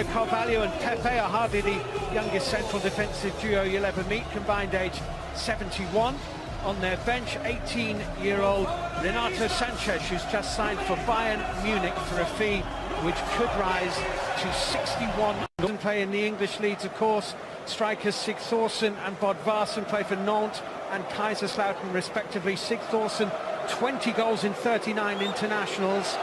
Carvalho and Pepe are hardly the youngest central defensive duo you'll ever meet, combined age 71. On their bench, 18-year-old Renato Sanchez, who's just signed for Bayern Munich for a fee which could rise to 61. Play in the English leagues, of course. Strikers Sig Thorsen and Bod Varsen play for Nantes and Kaiserslautern, respectively. Sig Thorsen, 20 goals in 39 internationals.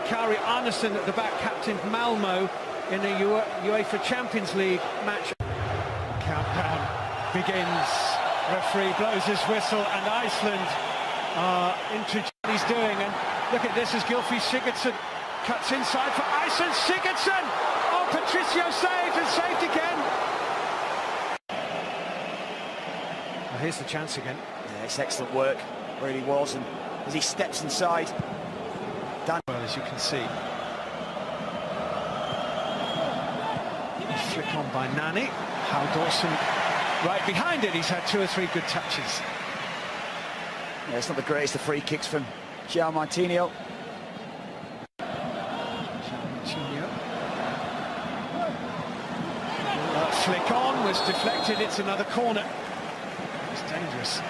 Kari Arnesen at the back captained Malmo in a UEFA Champions League match. Countdown begins. Referee blows his whistle and Iceland are into what he's doing. And look at this as Gylfi Sigurdsson cuts inside for Iceland. Sigurdsson! Oh, Patricio saved and saved again. Well, here's the chance again. Yeah, it's excellent work, really was. And as he steps inside, well, as you can see. Flick on by Nani. Hal Dawson right behind it. He's had 2 or 3 good touches. Yeah, it's not the greatest of free kicks from João Martinho. That flick on was deflected. It's another corner. It's dangerous.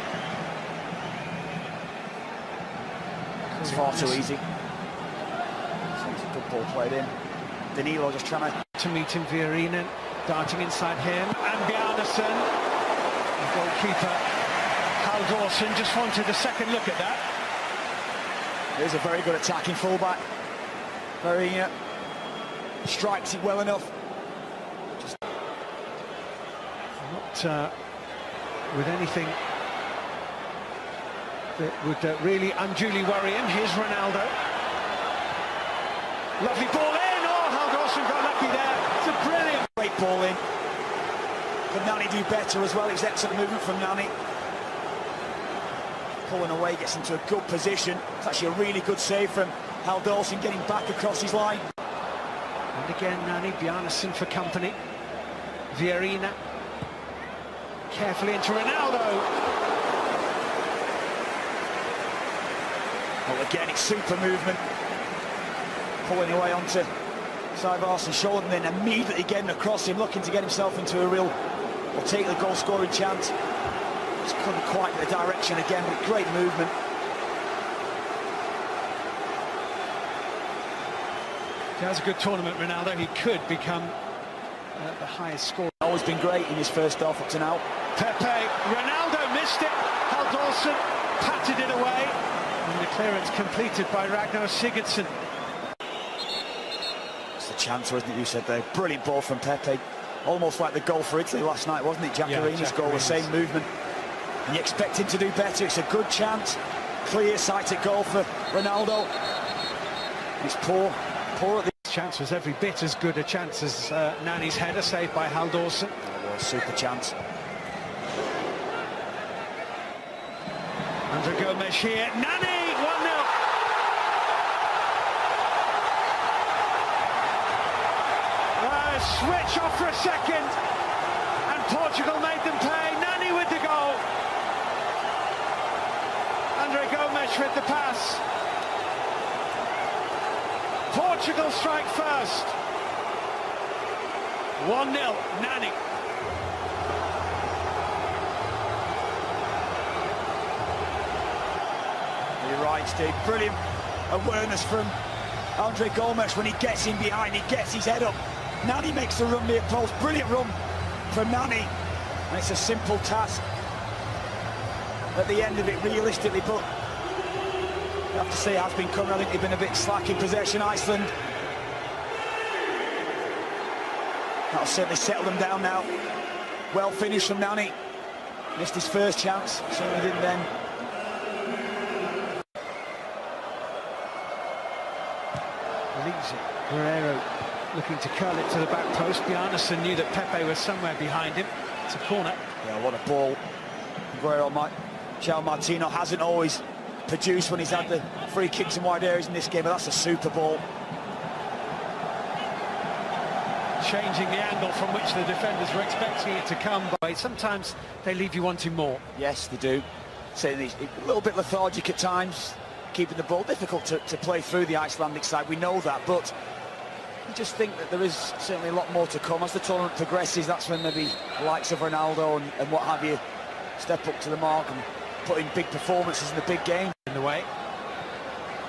It's far too easy. It's a good ball played in. Danilo just trying to meet him, Viorinen darting inside him, and Bjarnason, the goalkeeper Hal Dawson, just wanted a second look at that. He's a very good attacking fullback. Very strikes it well enough. Just not with anything that would really unduly worry him. Here's Ronaldo. Lovely ball in. Oh, Hal Dawson got lucky there. It's a brilliant great ball in. Could Nani do better as well? It was excellent movement from Nani. Pulling away, gets into a good position. It's actually a really good save from Hal Dawson, getting back across his line. And again, Nani, Bjarnason for company. Viorina carefully into Ronaldo. Well, again, it's super movement. Pulling away onto Varsen's shoulder and then immediately getting across him, looking to get himself into a real, or take the goal-scoring chance. Just couldn't quite get the direction again, but great movement. He has a good tournament, Ronaldo. He could become the highest scorer. Always been great in his first half up to now. Pepe, Ronaldo missed it. Hal Dawson patted it away. And the clearance completed by Ragnar Sigurdsson. It's a chance, wasn't it, you said there? Brilliant ball from Pepe. Almost like the goal for Italy last night, wasn't it? Giaccherini's goal, the same movement. And you expect him to do better. It's a good chance. Clear-sighted goal for Ronaldo. It's poor at the... This chance was every bit as good a chance as Nani's header saved by Hal Dawson. It was a super chance. Andre Gomes here. Nani! 1-0! Switch off for a second, and Portugal made them pay. Nani with the goal. Andre Gomes with the pass. Portugal strike first. 1-0, Nani. You're right, Steve. Brilliant awareness from Andre Gomes when he gets in behind, he gets his head up. Nani makes the run near post. Brilliant run from Nani. And it's a simple task at the end of it, realistically, but I have to say it has been coming. I think they've been a bit slack in possession, Iceland. That'll certainly settle them down now. Well finished from Nani. Missed his first chance, certainly didn't then. Leaves it. Guerrero looking to curl it to the back post. Bjarnason knew that Pepe was somewhere behind him. It's a corner. Yeah, what a ball. Guerrero, João Martinho hasn't always produced when he's had the free kicks in wide areas in this game, but that's a super ball. Changing the angle from which the defenders were expecting it to come by. Sometimes they leave you wanting more. Yes, they do. Certainly a little bit lethargic at times, keeping the ball. Difficult to play through the Icelandic side, we know that, but I just think that there is certainly a lot more to come. As the tournament progresses, that's when maybe the likes of Ronaldo and what have you step up to the mark and put in big performances in the big game. In the way.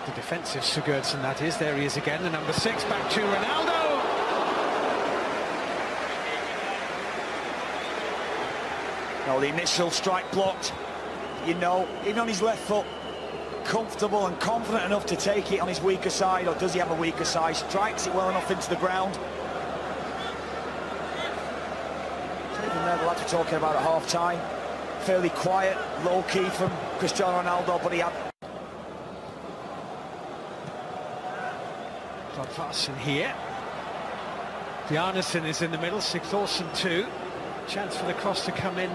The defensive Sigurdsson, that is. There he is again, the number 6, back to Ronaldo. No, the initial strike blocked. You know, even on his left foot, comfortable and confident enough to take it on his weaker side, or does he have a weaker side? Strikes it well enough into the ground. So even there, the lads were talking about at half-time. Fairly quiet, low-key from Cristiano Ronaldo, but he had... Klodvarsson here. Bjarnason is in the middle, Sigthorsson too. Chance for the cross to come in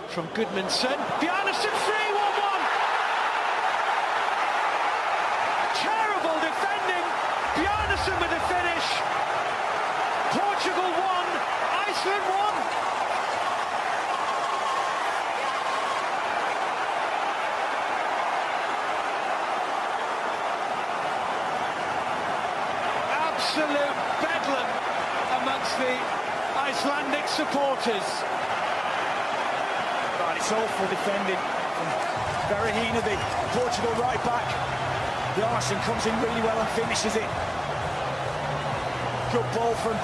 from Gudmundsson. Bjarnason free, 1-1! Terrible defending. Bjarnason with the finish. Portugal 1, Iceland 1. Absolute bedlam amongst the Icelandic supporters. Right, it's awful defending from Berahino, the Portugal right back. Bjarnason comes in really well and finishes it. Good ball from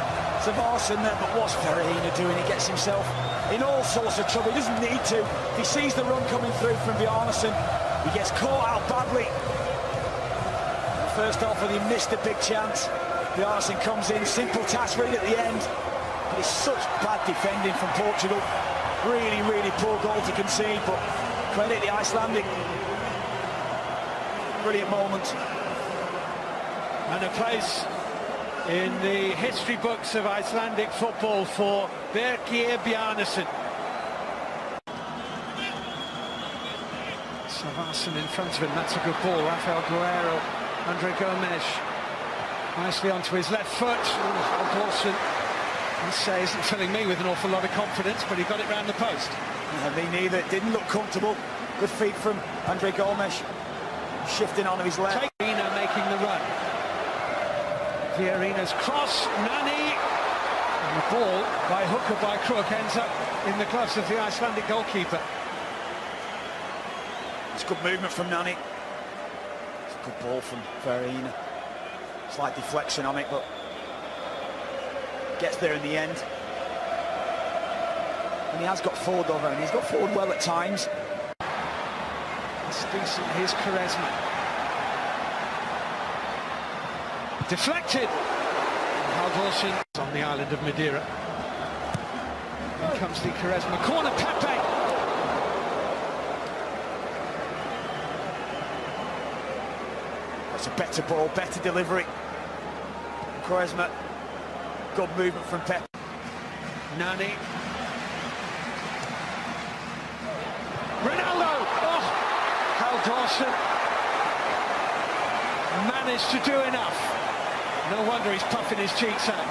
Sigthorsson there, but what's Berahino doing? He gets himself in all sorts of trouble. He doesn't need to. If he sees the run coming through from Bjarnason, he gets caught out badly. First off, he missed a big chance. Bjarnason comes in, simple task right at the end. But it's such bad defending from Portugal. Really, really poor goal to concede, but credit the Icelandic. Brilliant moment. And a place in the history books of Icelandic football for Birgir Bjarnason. Savarsson in front of him, that's a good ball. Rafael Guerrero, Andre Gomes. Nicely onto his left foot. Halldórsson, I say, isn't filling me with an awful lot of confidence, but he got it round the post. Me neither. It didn't look comfortable. Good feet from Andre Gomes. Shifting onto his left. Viorino making the run. Viorino's cross, Nani. And the ball, by hook or by crook, ends up in the gloves of the Icelandic goalkeeper. It's good movement from Nani. It's a good ball from Viorino. Slight deflection on it, but gets there in the end. And he has got forward over, and he's got forward well at times. It's decent, here's Quaresma. Deflected! Halldórsson on the island of Madeira. In comes the Quaresma corner, Pepe! That's a better ball, better delivery. Quaresma, good movement from Pep. Nani. Ronaldo! Oh! Halldórsson managed to do enough. No wonder he's puffing his cheeks out.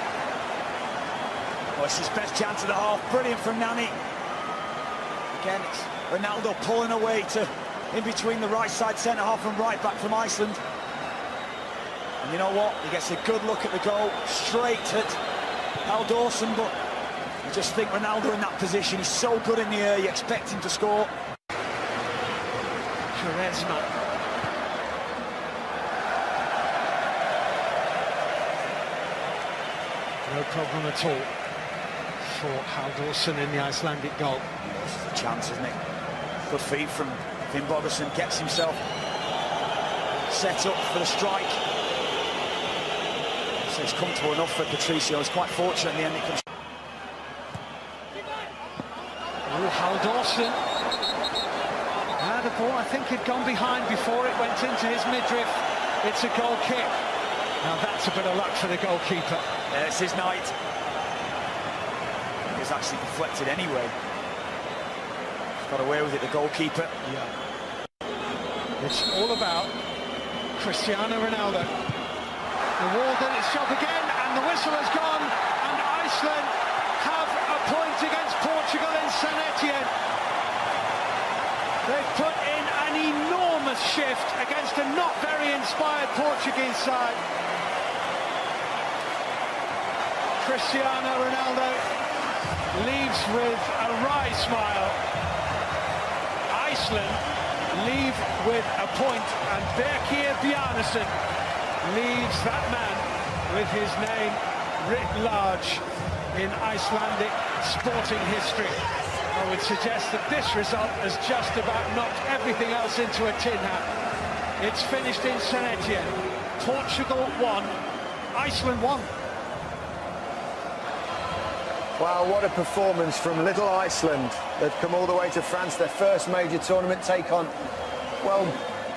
Well, it's his best chance of the half. Brilliant from Nani. Again, it's Ronaldo pulling away to in between the right side centre-half and right back from Iceland. And you know what? He gets a good look at the goal, straight at Halldórsson, but you just think Ronaldo in that position, he's so good in the air, you expect him to score. Quaresma. No problem at all for Halldórsson in the Icelandic goal. This is a chance, isn't it? Good feed from Finnbogason, gets himself set up for the strike. So it's comfortable enough for Patricio. It's quite fortunate in the end. It comes. Oh, Halldórsson. The ball, I think, had gone behind before it went into his midriff. It's a goal kick. Now that's a bit of luck for the goalkeeper. Yeah, it's his night. It was actually deflected anyway. Got away with it, the goalkeeper. Yeah. It's all about Cristiano Ronaldo. The wall done its job again, and the whistle has gone, and Iceland have a point against Portugal in St Etienne. They've put in an enormous shift against a not very inspired Portuguese side. Cristiano Ronaldo leaves with a wry smile. Iceland leave with a point, and Birkir Bjarnason leaves that man with his name writ large in Icelandic sporting history. I would suggest that this result has just about knocked everything else into a tin hat. It's finished in St Etienne. Portugal won, Iceland won. Wow, what a performance from little Iceland. They've come all the way to France, their first major tournament, take on, well,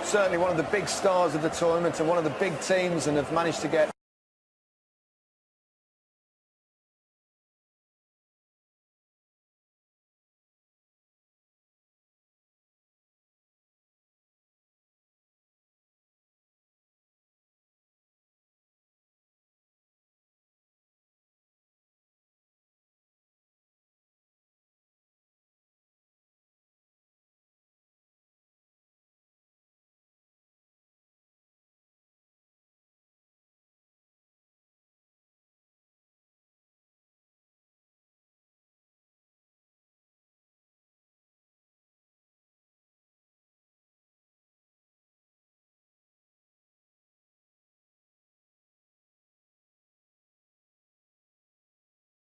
certainly one of the big stars of the tournament and one of the big teams, and have managed to get